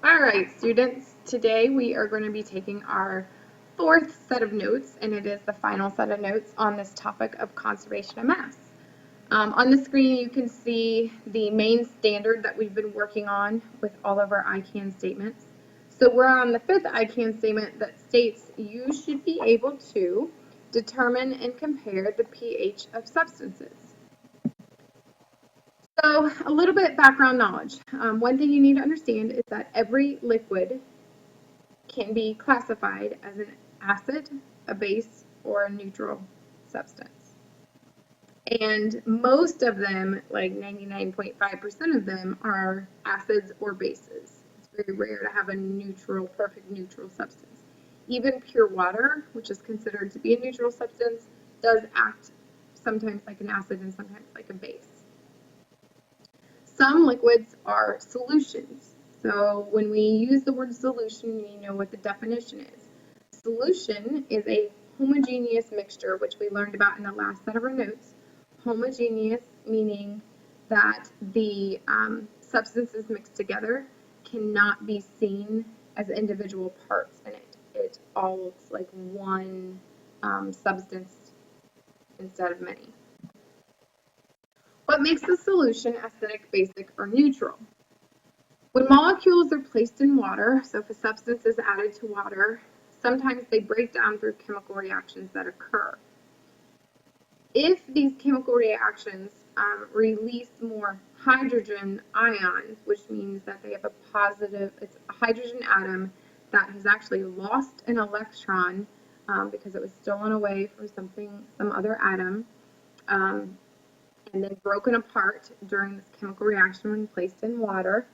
All right, students, today we are going to be taking our fourth set of notes, and it is the final set of notes on this topic of conservation of mass. On the screen, you can see the main standard that we've been working on with all of our ICAN statements. So we're on the fifth ICAN statement that states you should be able to determine and compare the pH of substances. So a little bit background knowledge. One thing you need to understand is that every liquid can be classified as an acid, a base, or a neutral substance. And most of them, like 99.5% of them, are acids or bases. It's very rare to have a neutral, perfect neutral substance. Even pure water, which is considered to be a neutral substance, does act sometimes like an acid and sometimes like a base. Some liquids are solutions. So when we use the word solution, you know what the definition is. Solution is a homogeneous mixture, which we learned about in the last set of our notes. Homogeneous meaning that the substances mixed together cannot be seen as individual parts in it. It all looks like one substance instead of many. What makes the solution acidic, basic, or neutral? When molecules are placed in water, so if a substance is added to water, sometimes they break down through chemical reactions that occur. If these chemical reactions release more hydrogen ions, which means that they have a positive, it's a hydrogen atom that has actually lost an electron because it was stolen away from some other atom, and then broken apart during this chemical reaction when placed in water,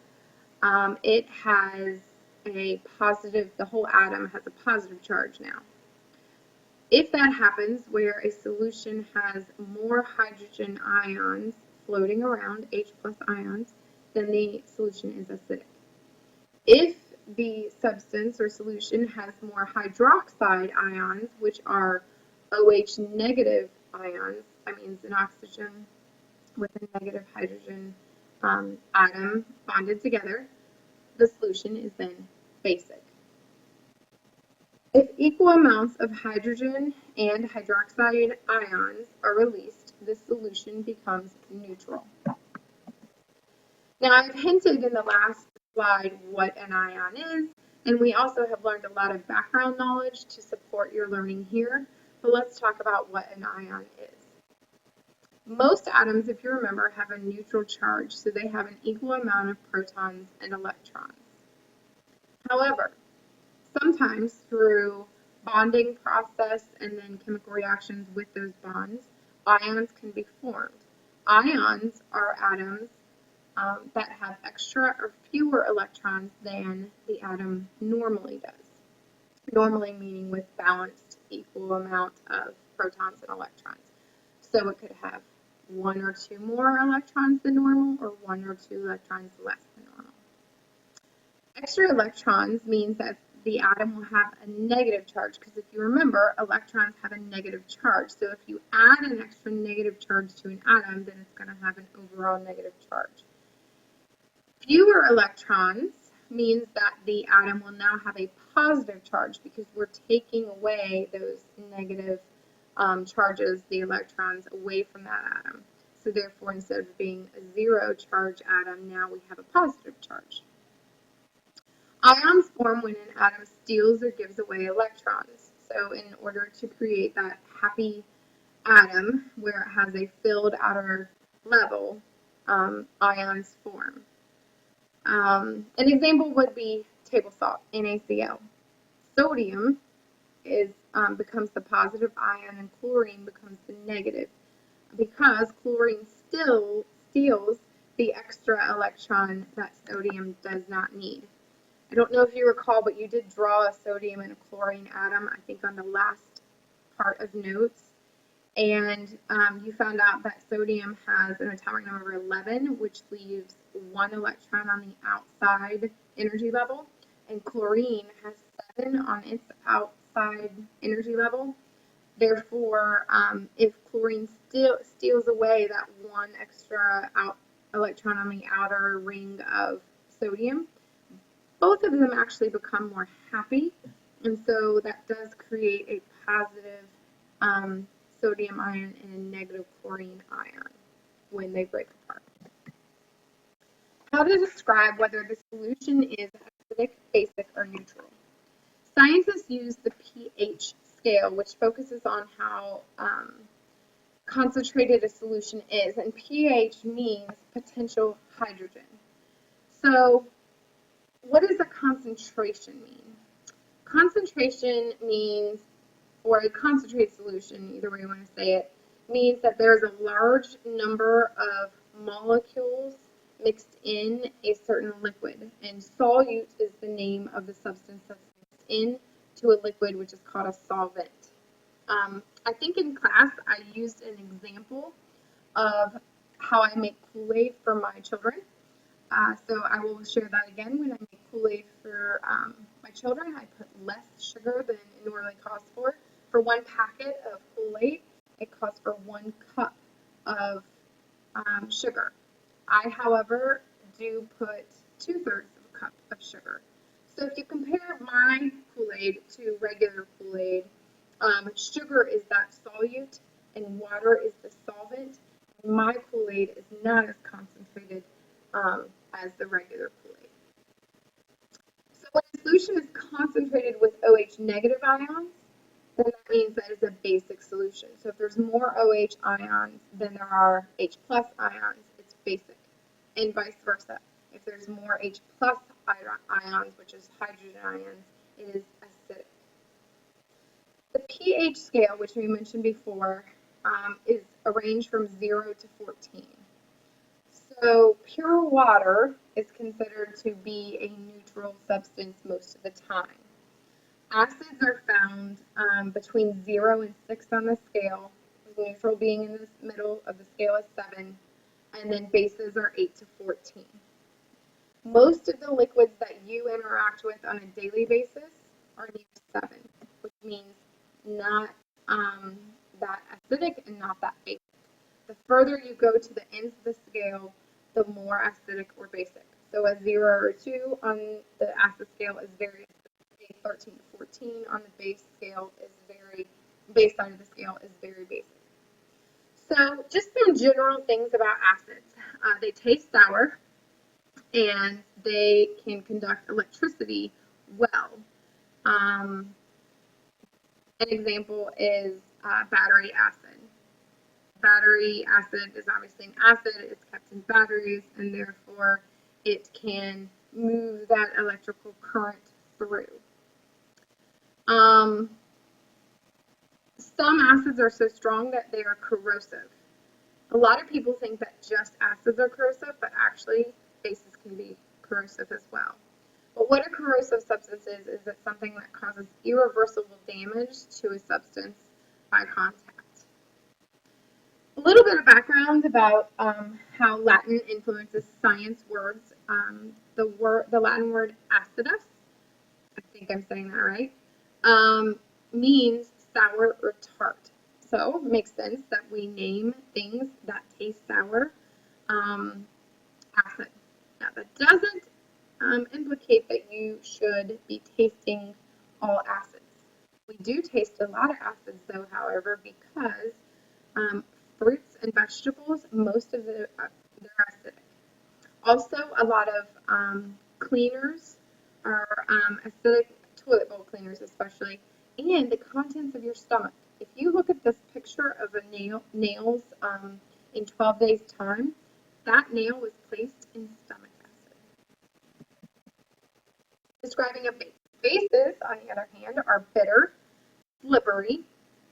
it has a positive, the whole atom has a positive charge now. If that happens where a solution has more hydrogen ions floating around, H plus ions, then the solution is acidic. If the substance or solution has more hydroxide ions, which are OH negative ions, that means an oxygen with a negative hydrogen atom bonded together, the solution is then basic. If equal amounts of hydrogen and hydroxide ions are released, the solution becomes neutral. Now, I've hinted in the last slide what an ion is, and we also have learned a lot of background knowledge to support your learning here, but let's talk about what an ion is. Most atoms, if you remember, have a neutral charge, so they have an equal amount of protons and electrons. However, sometimes through bonding process and then chemical reactions with those bonds, ions can be formed. Ions are atoms that have extra or fewer electrons than the atom normally does. Normally meaning with balanced equal amount of protons and electrons. So it could have one or two more electrons than normal or one or two electrons less than normal. Extra electrons means that the atom will have a negative charge, because if you remember, electrons have a negative charge. So if you add an extra negative charge to an atom, then it's going to have an overall negative charge. Fewer electrons means that the atom will now have a positive charge, because we're taking away those negative charges, the electrons, away from that atom. So therefore, instead of being a zero charge atom, now we have a positive charge. Ions form when an atom steals or gives away electrons. So in order to create that happy atom where it has a filled outer level, ions form. An example would be table salt, NaCl. Sodium becomes the positive ion and chlorine becomes the negative, because chlorine still steals the extra electron that sodium does not need. I don't know if you recall, but you did draw a sodium and a chlorine atom, I think on the last part of notes. And you found out that sodium has an atomic number of 11, which leaves one electron on the outside energy level. And chlorine has 7 on its outside energy level. Therefore, if chlorine steals away that one extra electron on the outer ring of sodium, both of them actually become more happy, and so that does create a positive sodium ion and a negative chlorine ion when they break apart. How to describe whether the solution is acidic, basic, or neutral. Scientists use the pH scale, which focuses on how concentrated a solution is, and pH means potential hydrogen. So what does a concentration mean? Concentration means, or a concentrated solution, either way you want to say it, means that there's a large number of molecules mixed in a certain liquid, and solute is the name of the substance that's mixed into a liquid, which is called a solvent. I think in class I used an example of how I make Kool-Aid for my children. So I will share that again. When I make Kool-Aid for my children, I put less sugar than it normally costs for. For one packet of Kool-Aid, it costs for 1 cup of sugar. I, however, do put 2/3 of a cup of sugar. So if you compare my Kool-Aid to regular Kool-Aid, sugar is that solute and water is the solvent. My Kool-Aid is not as concentrated as the regular Kool-Aid. So when a solution is concentrated with OH negative ions, then that means that it's a basic solution. So if there's more OH ions than there are H plus ions, it's basic, and vice versa. If there's more H plus ions, which is hydrogen ions, it is acidic. The pH scale, which we mentioned before, is arranged from 0 to 14. So pure water is considered to be a neutral substance most of the time. Acids are found between 0 and 6 on the scale, neutral being in the middle of the scale is 7, and then bases are 8 to 14. Most of the liquids that you interact with on a daily basis are near 7, which means not that acidic and not that basic. The further you go to the ends of the scale, the more acidic or basic. So a 0 or 2 on the acid scale is very acidic. A 13 to 14 on the base scale is base side of the scale is very basic. So just some general things about acids. They taste sour, and they can conduct electricity well. An example is battery acid. Battery acid is obviously an acid, it's kept in batteries, and therefore it can move that electrical current through. Some acids are so strong that they are corrosive. A lot of people think that just acids are corrosive, but actually bases can be corrosive as well. But what a corrosive substance is it something that causes irreversible damage to a substance by contact. A little bit of background about how Latin influences science words. The Latin word acidus, I think I'm saying that right, means sour or tart. So it makes sense that we name things that taste sour acid. Now that doesn't implicate that you should be tasting all acids. We do taste a lot of acids though, however, because fruits and vegetables, most of they're acidic. Also, a lot of cleaners are acidic, toilet bowl cleaners especially, and the contents of your stomach. If you look at this picture of a nails in 12 days time, that nail was placed in stomach acid. Describing a base. Bases, on the other hand, are bitter, slippery,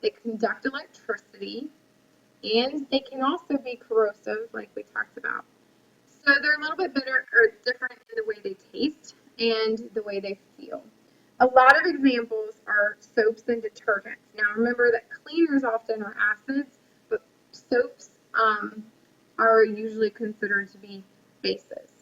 they conduct electricity, and they can also be corrosive, like we talked about. So they're a little bit bitter or different in the way they taste and the way they feel. A lot of examples are soaps and detergents. Now remember that cleaners often are acids, but soaps are usually considered to be bases.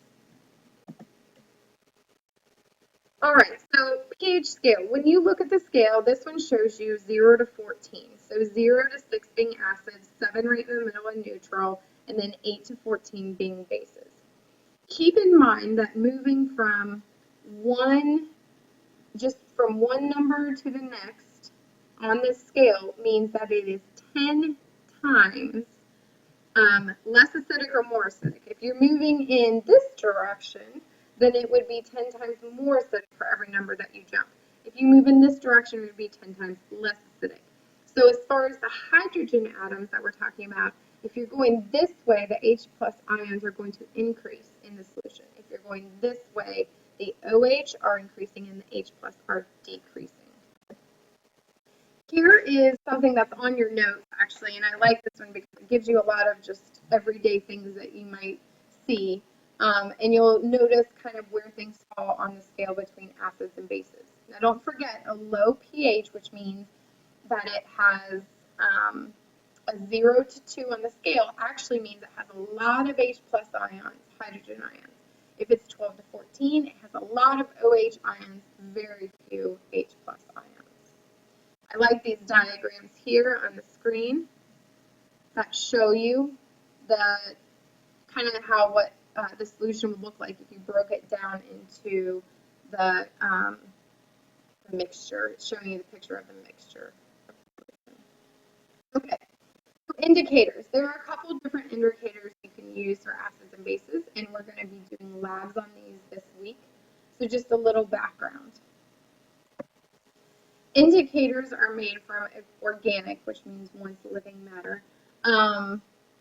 All right, so pH scale. When you look at the scale, this one shows you 0 to 14. So 0 to 6 being acids, 7 right in the middle and neutral, and then 8 to 14 being bases. Keep in mind that moving from just from one number to the next on this scale means that it is 10 times less acidic or more acidic. If you're moving in this direction, then it would be 10 times more acidic for every number that you jump. If you move in this direction, it would be 10 times less acidic. So as far as the hydrogen atoms that we're talking about, if you're going this way, the H plus ions are going to increase in the solution. If you're going this way, the OH are increasing and the H plus are decreasing. Here is something that's on your notes, actually, and I like this one because it gives you a lot of just everyday things that you might see. And you'll notice kind of where things fall on the scale between acids and bases. Now, don't forget, a low pH, which means that it has a 0 to 2 on the scale, actually means it has a lot of H plus ions, hydrogen ions. If it's 12 to 14, it has a lot of OH ions, very few H plus ions. I like these diagrams here on the screen that show you the kind of how the solution would look like if you broke it down into the mixture. It's showing you the picture of the mixture. Okay, so indicators. There are a couple different indicators you can use for acids and bases, and we're going to be doing labs on these this week. So just a little background. Indicators are made from organic, which means once living matter,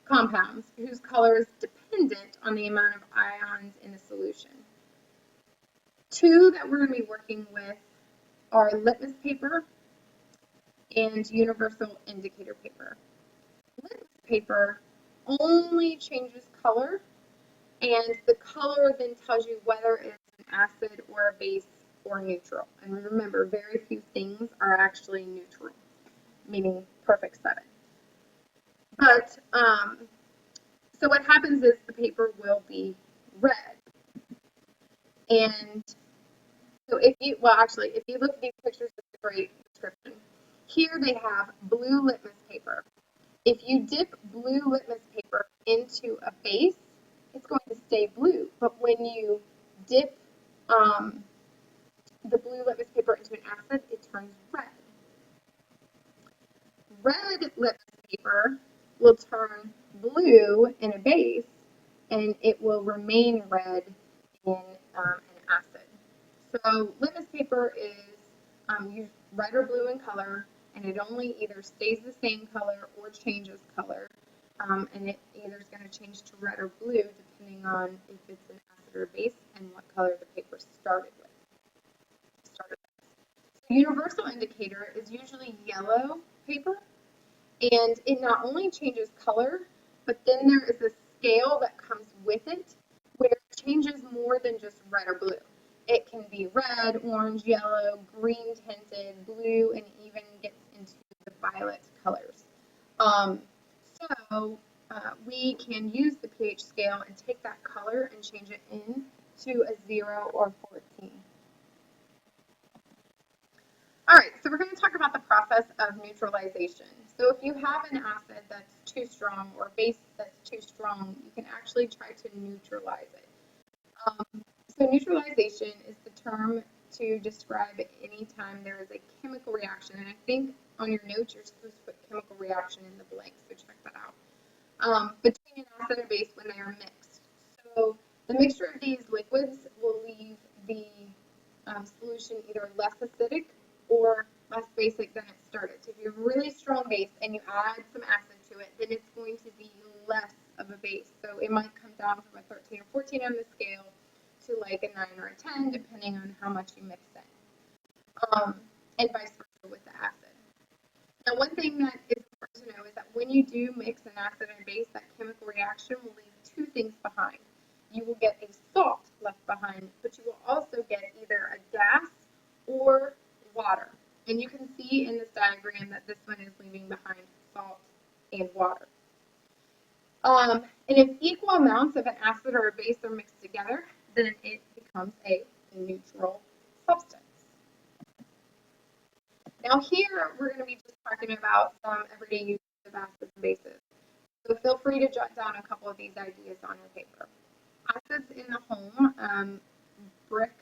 compounds whose color is dependent on the amount of ions in a solution. Two that we're going to be working with are litmus paper and universal indicator paper. Litmus paper only changes color, and the color then tells you whether it's an acid or a base or neutral. And remember, very few things are actually neutral, meaning perfect 7. But, so what happens is the paper will be red. And so if you look at these pictures, it's a great description. Here they have blue litmus paper. If you dip blue litmus paper into a base, it's going to stay blue. But when you dip the blue litmus paper into an acid, it turns red. Red litmus paper will turn blue in a base, and it will remain red in an acid. So litmus paper is red or blue in color, and it only either stays the same color or changes color. And it either is going to change to red or blue depending on if it's an acid or a base and what color the paper started with. So universal indicator is usually yellow paper, and it not only changes color, but then there is a scale that comes with it where it changes more than just red or blue. It can be red, orange, yellow, green tinted, blue, and even gets into the violet colors. We can use the pH scale and take that color and change it into a 0 or 14. All right, so we're going to talk about the process of neutralization. So if you have an acid that's too strong or a base that's too strong, you can actually try to neutralize it. So neutralization is the term to describe any time there is a chemical reaction. And I think on your notes you're supposed to put chemical reaction in the blank, so check that out. Between an acid and base when they are mixed. So the mixture of these liquids will leave the solution either less acidic or less basic than it started. So if you have a really strong base and you add some acid to it, then it's going to be less of a base. So it might come down from a 13 or 14 on the scale to like a 9 or a 10, depending on how much you mix in. And vice versa with the acid. Now, one thing that is important to know is that when you do mix an acid and a base, that chemical reaction will leave two things behind. You will get a salt left behind, but you will also get either a gas or water. And you can see in this diagram that this one is leaving behind salt and water. And if equal amounts of an acid or a base are mixed together, then it becomes a neutral substance. Now here, we're going to be just talking about some everyday uses of acids and bases. So feel free to jot down a couple of these ideas on your paper. Acids in the home, brick